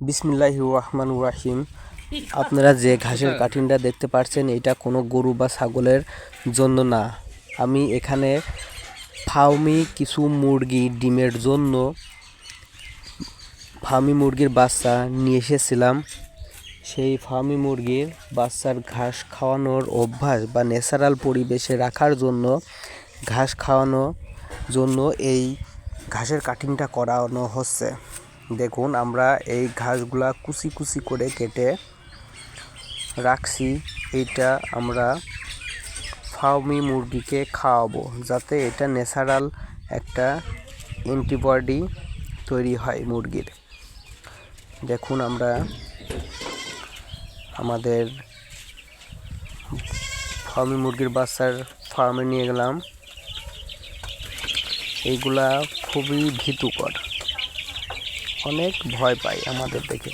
বিসমিল্লাহির রহমানির রহিম। আপনারা যে ঘাসের কাটিংটা দেখতে পাচ্ছেন, এটা কোনো গরু বা ছাগলের জন্য না। আমি এখানে ফার্মি কিছু মুরগি ডিমের জন্য ফার্মি মুরগির বাচ্চা নিয়ে এসেছিলাম। সেই ফার্মি মুরগির বাচ্চার ঘাস খাওয়ানোর অভ্যাস বা ন্যাচারাল পরিবেশে রাখার জন্য ঘাস খাওয়ানোর জন্য এই ঘাসের কাটিংটা করানো হচ্ছে। দেখুন, আমরা এই ঘাসগুলা কুচি কুচি করে কেটে রাখছি। এইটা আমরা ফার্মি মুরগিকে খাওয়াবো, যাতে এটা ন্যাচারাল একটা অ্যান্টিবডি তৈরি হয় মুরগির। দেখুন, আমরা আমাদের ফার্মি মুরগির বাচ্চার ফার্মে নিয়ে গেলাম। এইগুলা খুবই ভীতুকর, অনেক ভয় পায় আমাদের দেখে।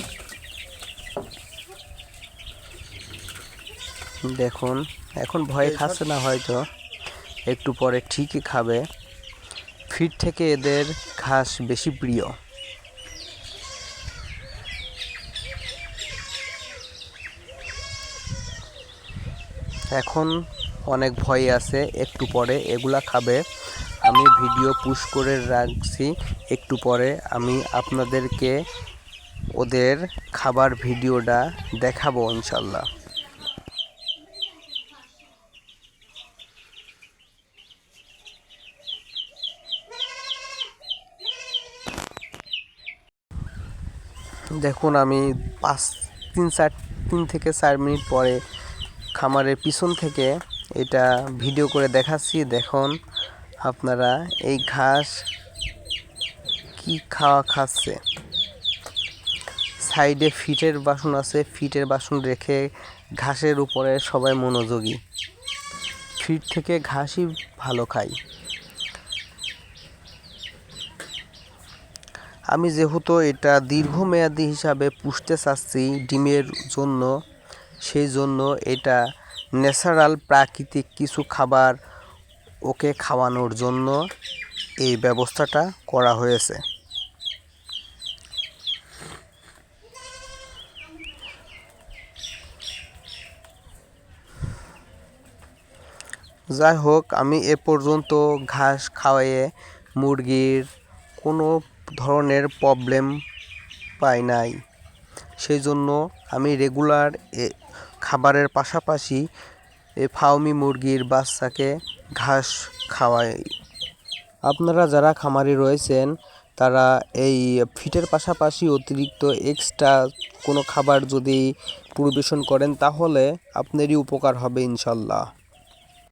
দেখুন, এখন ভয়ে খাচ্ছে না, হয়তো একটু পরে ঠিকই খাবে। ফিড থেকে এদের ঘাস বেশি প্রিয়। এখন অনেক ভয় আছে, একটু পরে এগুলা খাবে। আমি ভিডিও পুশ করে রাখছি, একটু পরে আমি আপনাদেরকে ওদের খাবার ভিডিওটা দেখাবো ইনশাল্লাহ। দেখুন, আমি 3 থেকে 4 মিনিট পরে খামারের পিছন থেকে এটা ভিডিও করে দেখাচ্ছি। দেখুন আপনারা, এই ঘাস কি খাচ্ছে। সাইডে ফিটের বাসন আছে, ফিটের বাসন রেখে ঘাসের উপরে সবাই মনোযোগী। ফিট থেকে ঘাসই ভালো খাই। আমি যেহেতু এটা দীর্ঘমেয়াদী হিসাবে পুষতে চাচ্ছি ডিমের জন্য, সেই জন্য এটা ন্যাচারাল প্রাকৃতিক কিছু খাবার ওকে খাওয়ানোর জন্য এই ব্যবস্থাটা করা হয়েছে। যাই হোক, আমি এ পর্যন্ত ঘাস খাওয়াইয়ে মুরগির কোনো ধরনের প্রবলেম পাই নাই। সেই জন্য আমি রেগুলার খাবারের পাশাপাশি ফার্মি মুরগির বাচ্চাকে ঘাস খাওয়াই। আপনারা যারা খামারি রয়েছেন, তারা এই ফিটের পাশাপাশি অতিরিক্ত এক্সট্রা কোনো খাবার যদি পরিবেশন করেন, তাহলে আপনারই উপকার হবে ইনশাল্লাহ।